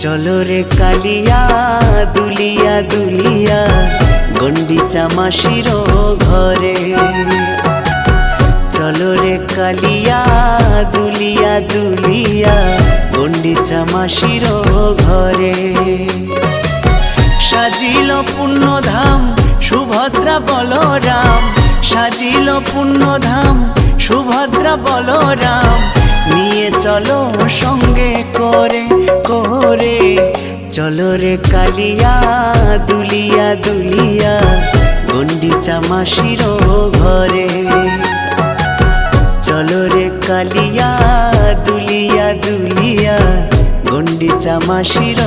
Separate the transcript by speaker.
Speaker 1: চলো রে কালিয়া দুলিয়া দুলিয়া গন্ডিচা মাসির ঘরে। চলো রে কালিয়া দুলিয়া দুলিয়া গন্ডিচা মাসির ঘরে। সাজিল পুণ্যধাম সুভদ্রা বলরাম, সাজিল পুণ্যধাম সুভদ্রা বলরাম, নিয়ে চলো সঙ্গে করে করে। চলো রে কালিয়া দুলিয়া দুলিয়া গন্ডিচা মাসির ঘরে। চলো রে কালিয়া দুলিয়া দুলিয়া গন্ডিচা মাসির